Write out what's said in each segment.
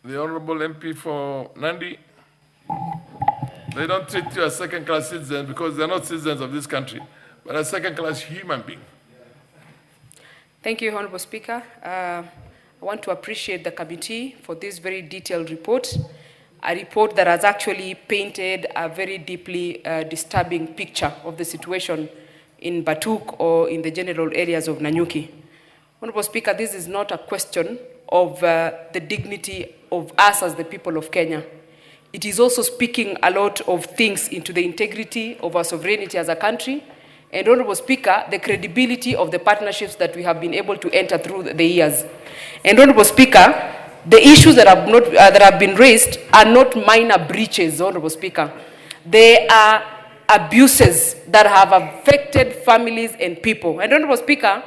the Honorable MP for Nandi. They don't treat you as second-class citizens because they're not citizens of this country, but as second-class human beings. Thank you, Honorable Speaker. I want to appreciate the committee for this very detailed report, a report that has actually painted a very deeply disturbing picture of the situation in Batuk or in the general areas of Nanyuki. Honorable Speaker, this is not a question of the dignity of us as the people of Kenya. It is also speaking a lot of things into the integrity of our sovereignty as a country, and Honorable Speaker, the credibility of the partnerships that we have been able to enter through the years. And Honorable Speaker, the issues that have been raised are not minor breaches, Honorable Speaker. They are abuses that have affected families and people. And Honorable Speaker,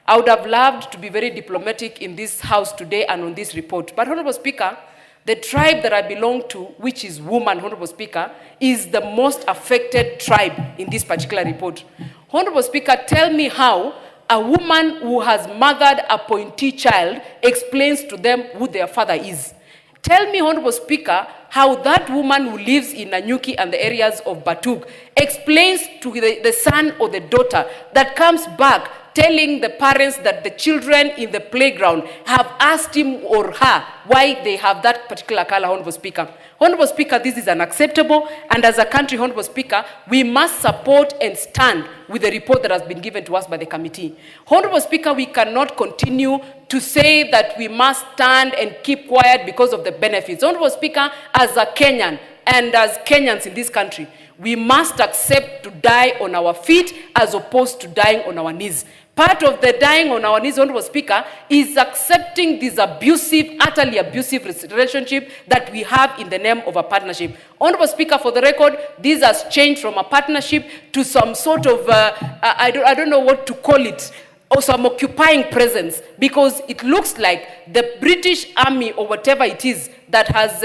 I would have loved to be very diplomatic in this House today and on this report. But Honorable Speaker, the tribe that I belong to, which is woman, Honorable Speaker, is the most affected tribe in this particular report. Honorable Speaker, tell me how a woman who has mothered a pointee child explains to them who their father is. Tell me, Honorable Speaker, how that woman who lives in Nanyuki and the areas of Batuk explains to the son or the daughter that comes back telling the parents that the children in the playground have asked him or her why they have that particular color, Honorable Speaker. Honorable Speaker, this is unacceptable, and as a country, Honorable Speaker, we must support and stand with the report that has been given to us by the committee. Honorable Speaker, we cannot continue to say that we must stand and keep quiet because of the benefits. Honorable Speaker, as a Kenyan and as Kenyans in this country, we must accept to die on our feet as opposed to dying on our knees. Part of the dying on our knees, Honorable Speaker, is accepting this abusive, utterly abusive relationship that we have in the name of a partnership. Honorable Speaker, for the record, this has changed from a partnership to some sort of, I don't know what to call it, or some occupying presence, because it looks like the British Army or whatever it is that has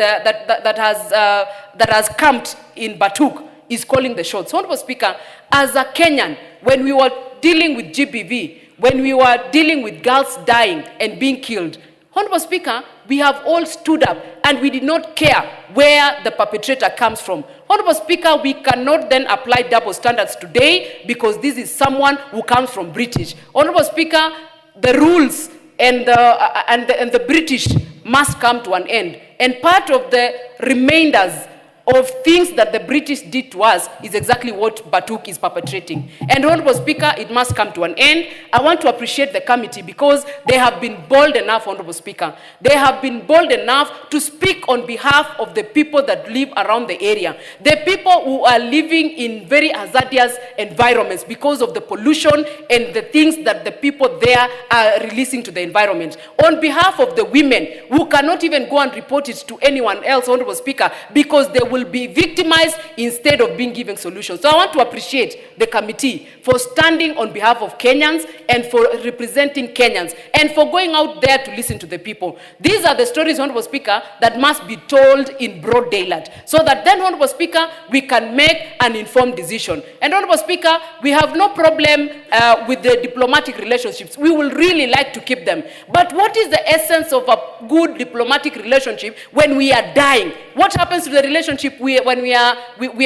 camped in Batuk is calling the shots. Honorable Speaker, as a Kenyan, when we were dealing with GBV, when we were dealing with girls dying and being killed, Honorable Speaker, we have all stood up and we did not care where the perpetrator comes from. Honorable Speaker, we cannot then apply double standards today because this is someone who comes from British. Honorable Speaker, the rules and the British must come to an end. And part of the remainders of things that the British did to us is exactly what Batuk is perpetrating. And Honorable Speaker, it must come to an end. I want to appreciate the committee because they have been bold enough, Honorable Speaker. They have been bold enough to speak on behalf of the people that live around the area. The people who are living in very hazardous environments because of the pollution and the things that the people there are releasing to the environment. On behalf of the women who cannot even go and report it to anyone else, Honorable Speaker, because they will be victimized instead of being given solutions. So I want to appreciate the committee for standing on behalf of Kenyans and for representing Kenyans and for going out there to listen to the people. These are the stories, Honorable Speaker, that must be told in broad daylight so that then, Honorable Speaker, we can make an informed decision. And Honorable Speaker, we have no problem with the diplomatic relationships. We will really like to keep them. But what is the essence of a good diplomatic relationship when we are dying? What happens to the relationship when we are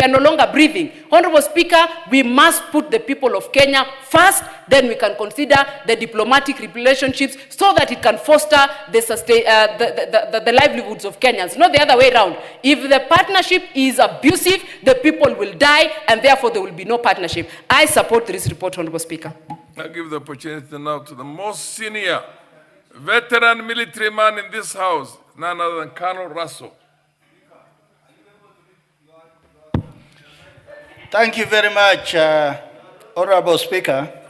no longer breathing? Honorable Speaker, we must put the people of Kenya first, then we can consider the diplomatic relationships so that it can foster the livelihoods of Kenyans, not the other way around. If the partnership is abusive, the people will die and therefore there will be no partnership. I support this report, Honorable Speaker. I give the opportunity now to the most senior veteran military man in this House, none other than Colonel Russell. Thank you very much, Honorable Speaker.